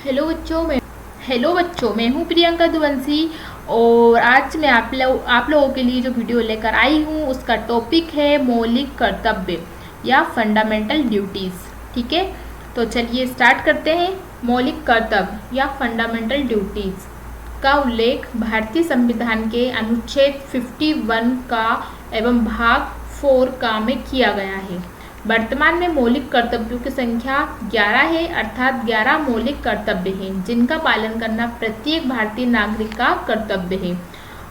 Hello बच्चों, मैं हूँ प्रियंका दुवंशी। और आज मैं आप लोगों के लिए जो वीडियो लेकर आई हूँ उसका टॉपिक है मौलिक कर्तव्य या फंडामेंटल ड्यूटीज़। ठीक है, तो चलिए स्टार्ट करते हैं। मौलिक कर्तव्य या फंडामेंटल ड्यूटीज़ का उल्लेख भारतीय संविधान के अनुच्छेद 51 का एवं भाग 4 का में किया गया है। वर्तमान में मौलिक कर्तव्यों की संख्या 11 है, अर्थात 11 मौलिक कर्तव्य हैं जिनका पालन करना प्रत्येक भारतीय नागरिक का कर्तव्य है।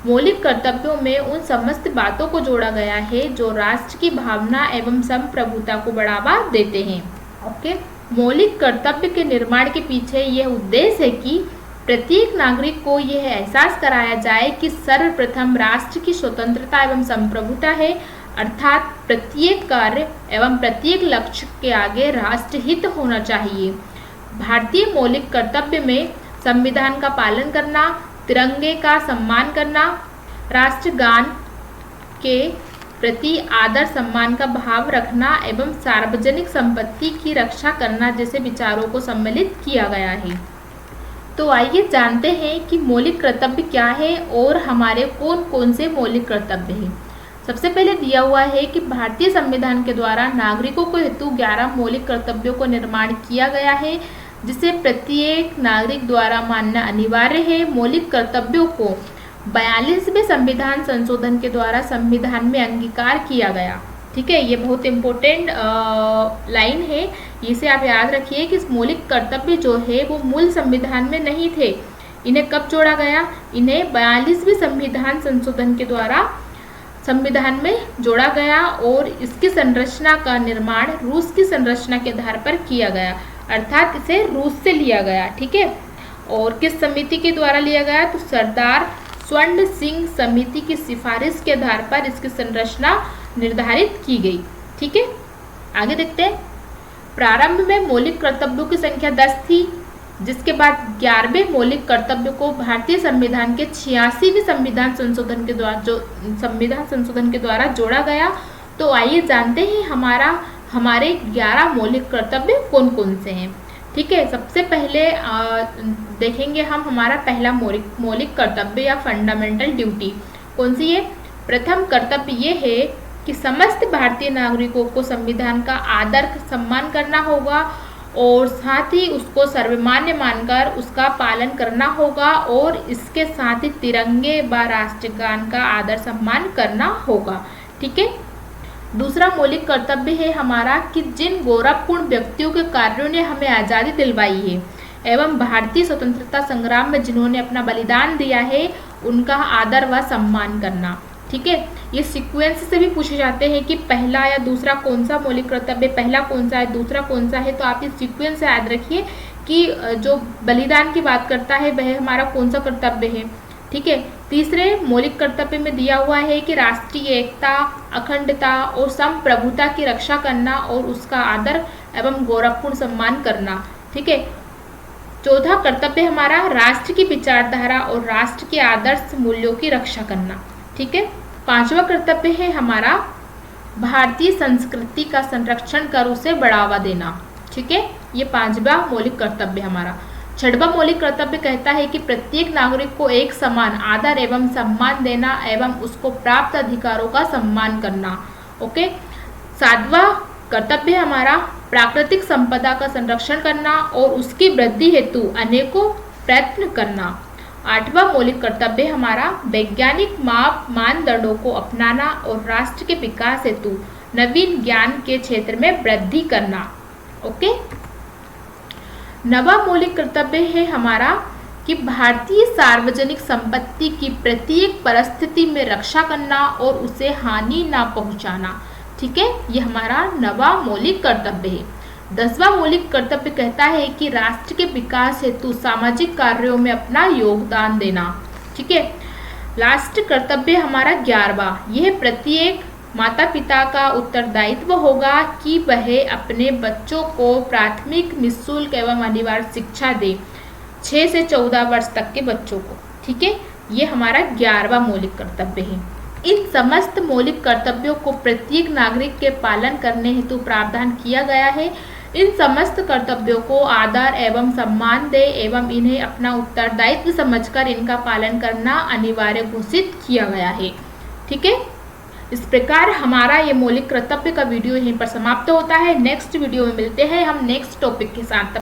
मौलिक कर्तव्यों में उन समस्त बातों को जोड़ा गया है जो राष्ट्र की भावना एवं संप्रभुता को बढ़ावा देते हैं। ओके, मौलिक कर्तव्य के निर्माण के पीछे यह उद्देश्य है कि प्रत्येक नागरिक को यह एहसास कराया जाए कि सर्वप्रथम राष्ट्र की स्वतंत्रता एवं संप्रभुता है, अर्थात प्रत्येक कार्य एवं प्रत्येक लक्ष्य के आगे राष्ट्रहित होना चाहिए। भारतीय मौलिक कर्तव्य में संविधान का पालन करना, तिरंगे का सम्मान करना, राष्ट्रगान के प्रति आदर सम्मान का भाव रखना एवं सार्वजनिक संपत्ति की रक्षा करना जैसे विचारों को सम्मिलित किया गया है। तो आइए जानते हैं कि मौलिक कर्तव्य क्या है और हमारे कौन कौन से मौलिक कर्तव्य हैं। सबसे पहले दिया हुआ है कि भारतीय संविधान के द्वारा नागरिकों को हेतु 11 मौलिक कर्तव्यों को निर्माण किया गया है जिसे प्रत्येक नागरिक द्वारा मानना अनिवार्य है। मौलिक कर्तव्यों को 42वें संविधान संशोधन के द्वारा संविधान में अंगीकार किया गया। ठीक है, ये बहुत इम्पोर्टेंट लाइन है, इसे आप याद रखिए कि मौलिक कर्तव्य जो है वो मूल संविधान में नहीं थे। इन्हें कब जोड़ा गया? इन्हें 42वें संविधान संशोधन के द्वारा संविधान में जोड़ा गया और इसकी संरचना का निर्माण रूस की संरचना के आधार पर किया गया, अर्थात इसे रूस से लिया गया। ठीक है, और किस समिति के द्वारा लिया गया? तो सरदार स्वर्ण सिंह समिति की सिफारिश के आधार पर इसकी संरचना निर्धारित की गई। ठीक है, आगे देखते हैं। प्रारंभ में मौलिक कर्तव्यों की संख्या 10 थी, जिसके बाद 11वें मौलिक कर्तव्य को भारतीय संविधान के 86वें संविधान संशोधन के द्वारा जोड़ा गया। तो आइए जानते हैं हमारे 11 मौलिक कर्तव्य कौन कौन से हैं। ठीक है, सबसे पहले देखेंगे हम हमारा पहला मौलिक कर्तव्य या फंडामेंटल ड्यूटी कौन सी है। प्रथम कर्तव्य ये है कि समस्त भारतीय नागरिकों को संविधान का आदर सम्मान करना होगा और साथ ही उसको सर्वमान्य मानकर उसका पालन करना होगा और इसके साथ ही तिरंगे व राष्ट्रगान का आदर सम्मान करना होगा। ठीक है, दूसरा मौलिक कर्तव्य है हमारा कि जिन गौरवपूर्ण व्यक्तियों के कार्यों ने हमें आज़ादी दिलवाई है एवं भारतीय स्वतंत्रता संग्राम में जिन्होंने अपना बलिदान दिया है उनका आदर व सम्मान करना। ठीक है, ये सीक्वेंस से भी पूछे जाते हैं कि पहला या दूसरा कौन सा मौलिक कर्तव्य, पहला कौन सा है, दूसरा कौन सा है। तो आप ये सीक्वेंस याद रखिए कि जो बलिदान की बात करता है वह हमारा कौन सा कर्तव्य है। ठीक है, तीसरे मौलिक कर्तव्य में दिया हुआ है कि राष्ट्रीय एकता, अखंडता और संप्रभुता की रक्षा करना और उसका आदर एवं गौरवपूर्ण सम्मान करना। ठीक है, चौथा कर्तव्य हमारा राष्ट्र की विचारधारा और राष्ट्र के आदर्श मूल्यों की रक्षा करना। ठीक है, पांचवा कर्तव्य है हमारा भारतीय संस्कृति का संरक्षण कर उसे बढ़ावा देना। ठीक है, ये पांचवा मौलिक कर्तव्य हमारा। छठवां मौलिक कर्तव्य कहता है कि प्रत्येक नागरिक को एक समान आदर एवं सम्मान देना एवं उसको प्राप्त अधिकारों का सम्मान करना। ओके, सातवां कर्तव्य हमारा प्राकृतिक संपदा का संरक्षण करना और उसकी वृद्धि हेतु अनेकों प्रयत्न करना। आठवां मौलिक कर्तव्य हमारा वैज्ञानिक मानदंडों को अपनाना और राष्ट्र के विकास हेतु नवीन ज्ञान के क्षेत्र में वृद्धि करना। ओके, नवा मौलिक कर्तव्य है हमारा कि भारतीय सार्वजनिक संपत्ति की प्रत्येक परिस्थिति में रक्षा करना और उसे हानि ना पहुंचाना। ठीक है, ये हमारा नवा मौलिक कर्तव्य है। 10वां मौलिक कर्तव्य कहता है कि राष्ट्र के विकास हेतु सामाजिक कार्यों में अपना योगदान देना। ठीक है, लास्ट कर्तव्य हमारा 11वां, यह प्रत्येक माता पिता का उत्तरदायित्व होगा कि वह अपने बच्चों को प्राथमिक, निःशुल्क एवं अनिवार्य शिक्षा दे 6 से 14 वर्ष तक के बच्चों को। ठीक है, ये हमारा 11वां मौलिक कर्तव्य है। इन समस्त मौलिक कर्तव्यों को प्रत्येक नागरिक के पालन करने हेतु प्रावधान किया गया है। इन समस्त कर्तव्यों को आदर एवं सम्मान दे एवं इन्हें अपना उत्तरदायित्व समझकर इनका पालन करना अनिवार्य घोषित किया गया है। ठीक है, इस प्रकार हमारा ये मौलिक कर्तव्य का वीडियो यहीं पर समाप्त होता है। नेक्स्ट वीडियो में मिलते हैं हम नेक्स्ट टॉपिक के साथ।